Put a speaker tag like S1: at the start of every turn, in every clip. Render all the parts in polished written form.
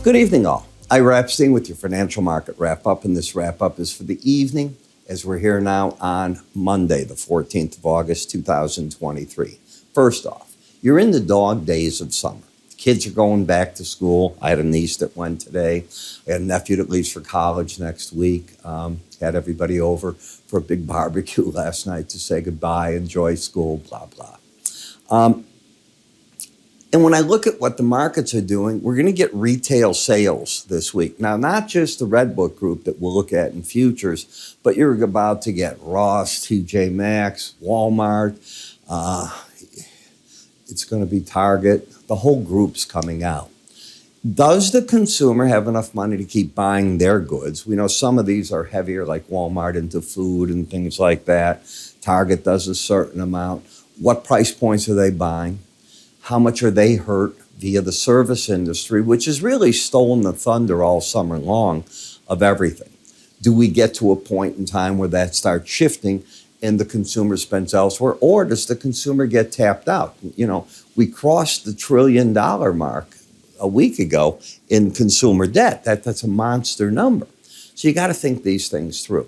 S1: Good evening, all. Ira Epstein with your financial market wrap-up, and this wrap-up is for the evening as we're here now on Monday, the 14th of August, 2023. First off, you're in the dog days of summer. Kids are going back to school. I had a niece that went today. I had a nephew that leaves for college next week. Had everybody over for a big barbecue last night to say goodbye, enjoy school, blah, blah. And when I look at what the markets are doing, we're going to get retail sales this week. Now, not just the Red Book group that we'll look at in futures, but you're about to get Ross, TJ Maxx, Walmart. It's going to be Target. The whole group's coming out. Does the consumer have enough money to keep buying their goods? We know some of these are heavier, like Walmart into food and things like that. Target does a certain amount. What price points are they buying? How much are they hurt via the service industry, which has really stolen the thunder all summer long of everything? Do we get to a point in time where that starts shifting and the consumer spends elsewhere, or does the consumer get tapped out? You know, we crossed the $1 trillion mark a week ago in consumer debt. That's a monster number. So you got to think these things through.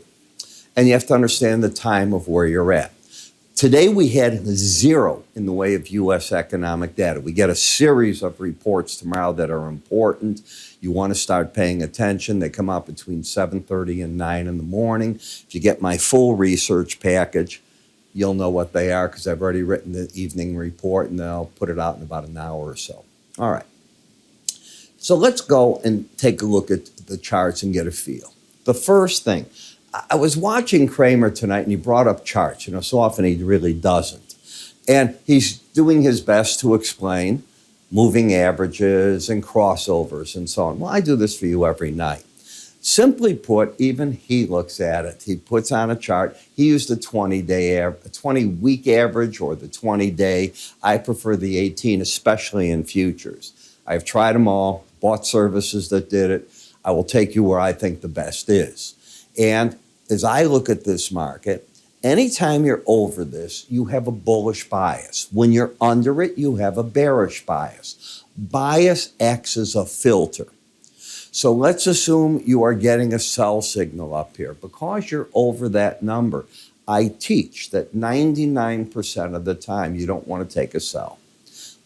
S1: And you have to understand the time of where you're at. Today, we had zero in the way of U.S. economic data. We get a series of reports tomorrow that are important. You want to start paying attention. They come out between 7:30 and 9 in the morning. If you get my full research package, you'll know what they are because I've already written the evening report, and then I'll put it out in about an hour or so. All right. So let's go and take a look at the charts and get a feel. The first thing, I was watching Cramer tonight, and he brought up charts. You know, so often he really doesn't. And he's doing his best to explain moving averages and crossovers and so on. Well, I do this for you every night. Simply put, even he looks at it. He puts on a chart. He used a 20-week average or the 20-day. I prefer the 18, especially in futures. I've tried them all, bought services that did it. I will take you where I think the best is. And as I look at this market, anytime you're over this, you have a bullish bias. When you're under it, you have a bearish bias. Bias acts as a filter. So let's assume you are getting a sell signal up here. Because you're over that number, I teach that 99% of the time you don't want to take a sell.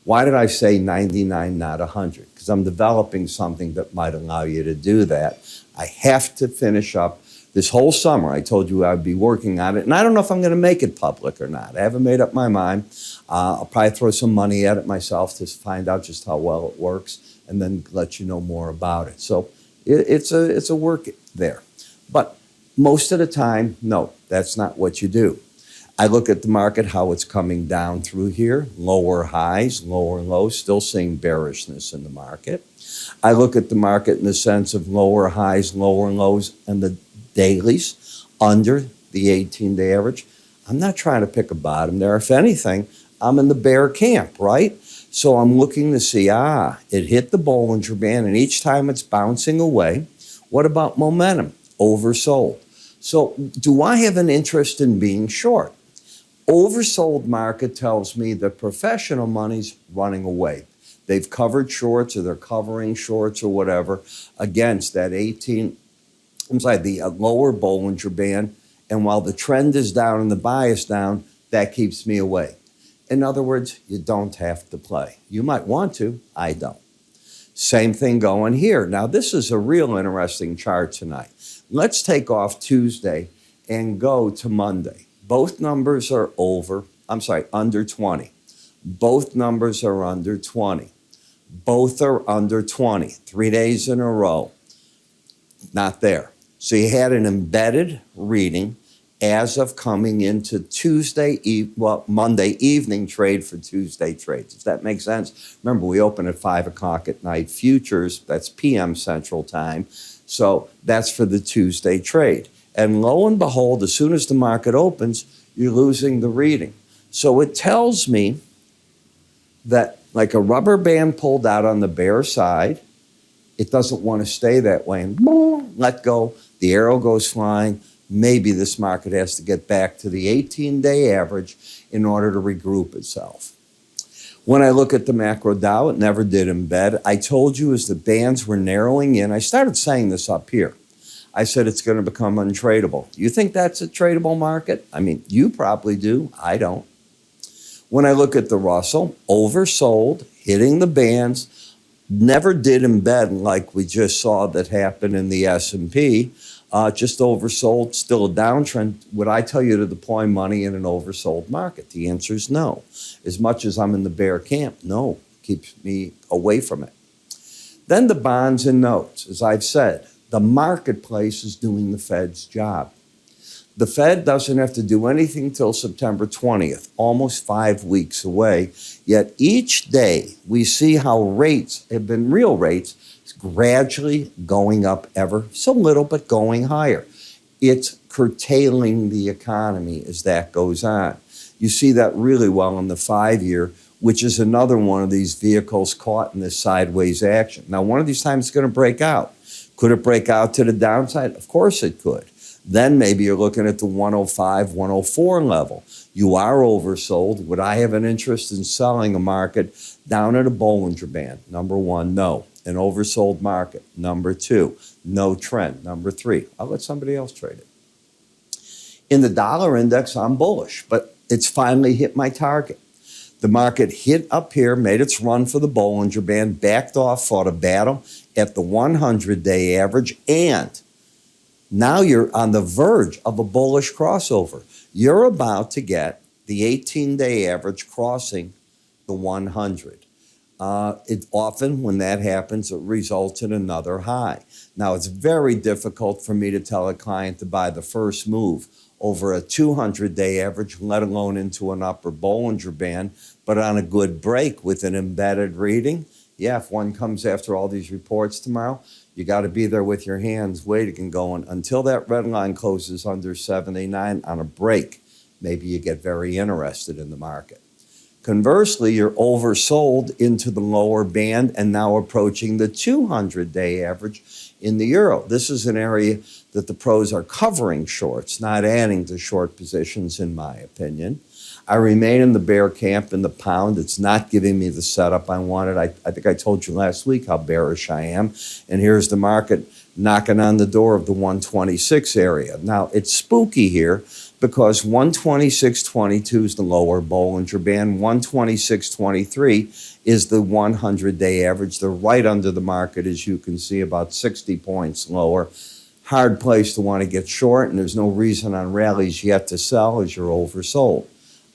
S1: Why did I say 99, not 100? Because I'm developing something that might allow you to do that. I have to finish up this whole summer. I told you I'd be working on it, and I don't know if I'm going to make it public or not. I haven't made up my mind. I'll probably throw some money at it myself to find out just how well it works, and then let you know more about it. So it's a work there. But most of the time, no, that's not what you do. I look at the market, how it's coming down through here, lower highs, lower lows, still seeing bearishness in the market. I look at the market in the sense of lower highs, lower lows, and the dailies under the 18-day average. I'm not trying to pick a bottom there. If anything, I'm in the bear camp, right? So I'm looking to see, it hit the Bollinger Band, and each time it's bouncing away. What about momentum? Oversold. So do I have an interest in being short? Oversold market tells me that professional money's running away. They've covered shorts, or they're covering shorts, or whatever, against that the lower Bollinger Band, and while the trend is down and the bias down, that keeps me away. In other words, you don't have to play. You might want to, I don't. Same thing going here. Now, this is a real interesting chart tonight. Let's take off Tuesday and go to Monday. Both numbers are under 20. Both numbers are under 20. Both are under 20. 3 days in a row. Not there. So you had an embedded reading as of coming into Monday evening trade for Tuesday trades. Does that make sense? Remember, we open at 5 o'clock at night futures. That's PM Central Time. So that's for the Tuesday trade. And lo and behold, as soon as the market opens, you're losing the reading. So it tells me that like a rubber band pulled out on the bear side, it doesn't want to stay that way, and boom, let go. The arrow goes flying. Maybe this market has to get back to the 18-day average in order to regroup itself. When I look at the macro Dow, it never did embed. I told you as the bands were narrowing in, I started saying this up here. I said it's going to become untradeable. You think that's a tradable market? I mean, you probably do. I don't. When I look at the Russell, oversold, hitting the bands, never did embed like we just saw that happen in the S&P. Just oversold, still a downtrend. Would I tell you to deploy money in an oversold market? The answer is no. As much as I'm in the bear camp, no, keeps me away from it. Then the bonds and notes. As I've said, the marketplace is doing the Fed's job. The Fed doesn't have to do anything till September 20th, almost 5 weeks away. Yet each day we see how rates have been, real rates, gradually going up ever so little, but going higher. It's curtailing the economy as that goes on. You see that really well in the 5-year, which is another one of these vehicles caught in this sideways action. Now, one of these times it's going to break out. Could it break out to the downside? Of course it could. Then maybe you're looking at the 105, 104 level. You are oversold. Would I have an interest in selling a market down at a Bollinger Band? Number one, no. An oversold market. Number two, no trend. Number three, I'll let somebody else trade it. In the dollar index, I'm bullish, but it's finally hit my target. The market hit up here, made its run for the Bollinger Band, backed off, fought a battle at the 100-day average, and now you're on the verge of a bullish crossover. You're about to get the 18-day average crossing the 100. It often, when that happens, it results in another high. Now, it's very difficult for me to tell a client to buy the first move over a 200-day average, let alone into an upper Bollinger Band, but on a good break with an embedded reading. Yeah, if one comes after all these reports tomorrow, you got to be there with your hands waiting and going until that red line closes under 79 on a break. Maybe you get very interested in the market. Conversely, you're oversold into the lower band and now approaching the 200-day average in the euro. This is an area that the pros are covering shorts, not adding to short positions, in my opinion. I remain in the bear camp in the pound. It's not giving me the setup I wanted. I think I told you last week how bearish I am. And here's the market knocking on the door of the 126 area. Now, it's spooky here because 126.22 is the lower Bollinger Band. 126.23 is the 100-day average. They're right under the market, as you can see, about 60 points lower. Hard place to want to get short, and there's no reason on rallies yet to sell as you're oversold.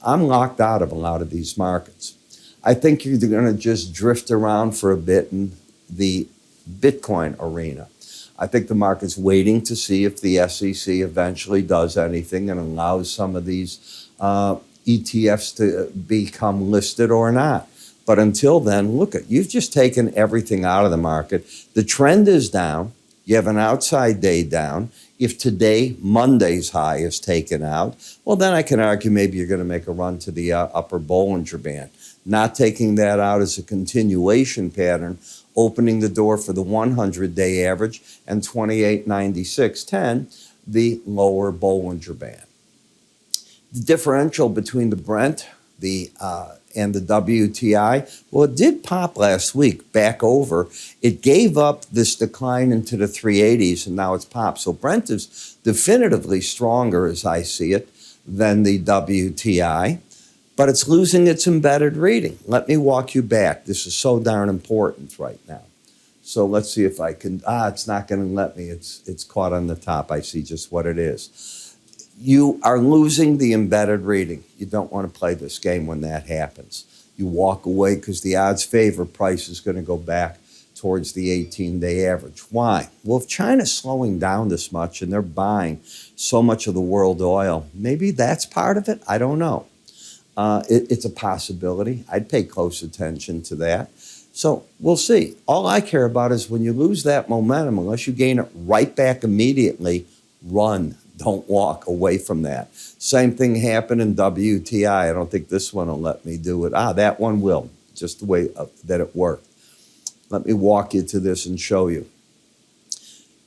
S1: I'm locked out of a lot of these markets. I think you're going to just drift around for a bit in the Bitcoin arena. I think the market's waiting to see if the SEC eventually does anything and allows some of these ETFs to become listed or not. But until then, look, you've just taken everything out of the market. The trend is down. You have an outside day down. If today, Monday's high is taken out, well, then I can argue maybe you're going to make a run to the upper Bollinger Band. Not taking that out as a continuation pattern, opening the door for the 100-day average and 28.9610, the lower Bollinger Band. The differential between the Brent and the WTI, well, it did pop last week back over. It gave up this decline into the 380s, and now it's popped. So Brent is definitively stronger, as I see it, than the WTI, but it's losing its embedded reading. Let me walk you back. This is so darn important right now. So let's see if I can, it's not going to let me. It's caught on the top. I see just what it is. You are losing the embedded reading. You don't want to play this game when that happens. You walk away because the odds favor price is going to go back towards the 18-day average. Why? Well, if China's slowing down this much and they're buying so much of the world oil, maybe that's part of it. I don't know. It's a possibility. I'd pay close attention to that. So we'll see. All I care about is when you lose that momentum, unless you gain it right back immediately, run. Don't walk away from that. Same thing happened in WTI. I don't think this one will let me do it. That one will, just the way that it worked. Let me walk you to this and show you.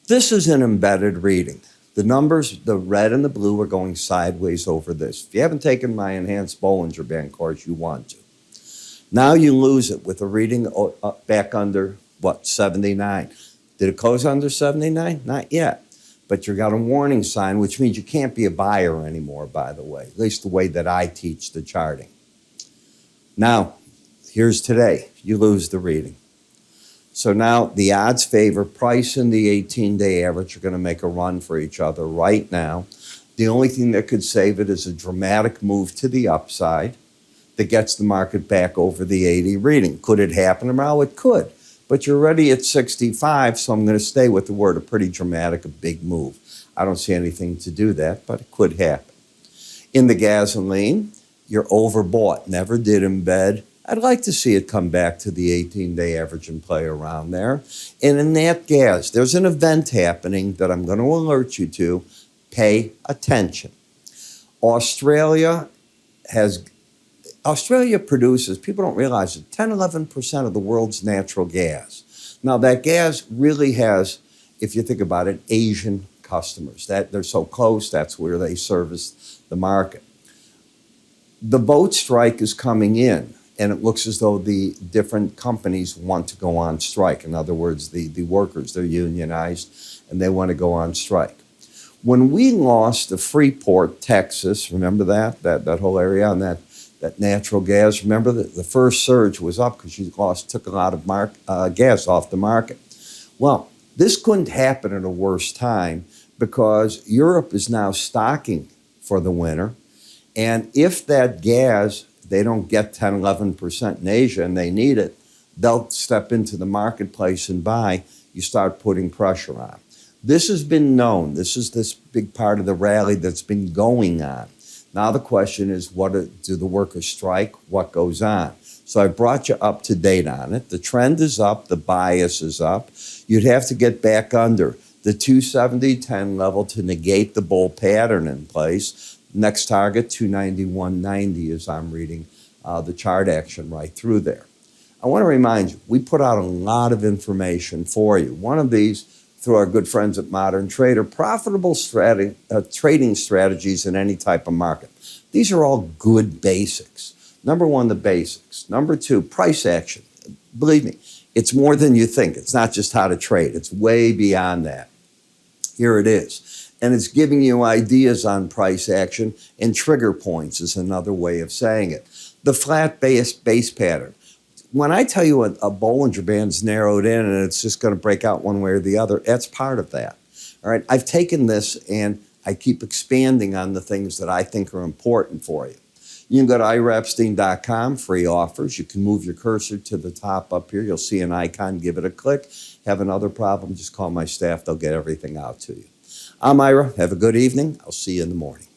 S1: This is an embedded reading. The numbers, the red and the blue, are going sideways over this. If you haven't taken my enhanced Bollinger Band course, you want to. Now you lose it with a reading back under, 79. Did it close under 79? Not yet. But you got a warning sign, which means you can't be a buyer anymore, by the way, at least the way that I teach the charting. Now, here's today. You lose the reading. So now the odds favor price and the 18-day average are going to make a run for each other right now. The only thing that could save it is a dramatic move to the upside that gets the market back over the 80 reading. Could it happen tomorrow? It could. But you're already at 65, so I'm going to stay with the word a pretty dramatic, a big move. I don't see anything to do that, but it could happen. In the gasoline, you're overbought. Never did embed. I'd like to see it come back to the 18-day average and play around there. And in nat gas, there's an event happening that I'm going to alert you to. Pay attention. Australia produces, people don't realize it, 10-11% of the world's natural gas. Now that gas really has, if you think about it, Asian customers. That they're so close, that's where they service the market. The boat strike is coming in, and it looks as though the different companies want to go on strike. In other words, the workers, they're unionized, and they want to go on strike. When we lost the Freeport, Texas, remember that whole area on that natural gas, remember that the first surge was up because you took a lot of gas off the market. Well, this couldn't happen at a worse time because Europe is now stocking for the winter. And if that gas, they don't get 10, 11% in Asia and they need it, they'll step into the marketplace and buy. You start putting pressure on. This has been known. This is this big part of the rally that's been going on. Now the question is, do the workers strike? What goes on? So I brought you up to date on it. The trend is up. The bias is up. You'd have to get back under the 270.10 level to negate the bull pattern in place. Next target, 291.90 as I'm reading the chart action right through there. I want to remind you, we put out a lot of information for you. One of these, through our good friends at Modern Trader, profitable trading strategies in any type of market. These are all good basics. Number one, the basics. Number two, price action. Believe me, it's more than you think. It's not just how to trade. It's way beyond that. Here it is. And it's giving you ideas on price action, and trigger points is another way of saying it. The flat base pattern. When I tell you a Bollinger Band's narrowed in and it's just going to break out one way or the other, that's part of that. All right, I've taken this and I keep expanding on the things that I think are important for you. You can go to IraEpstein.com, free offers. You can move your cursor to the top up here. You'll see an icon, give it a click. Have another problem, just call my staff. They'll get everything out to you. I'm Ira. Have a good evening. I'll see you in the morning.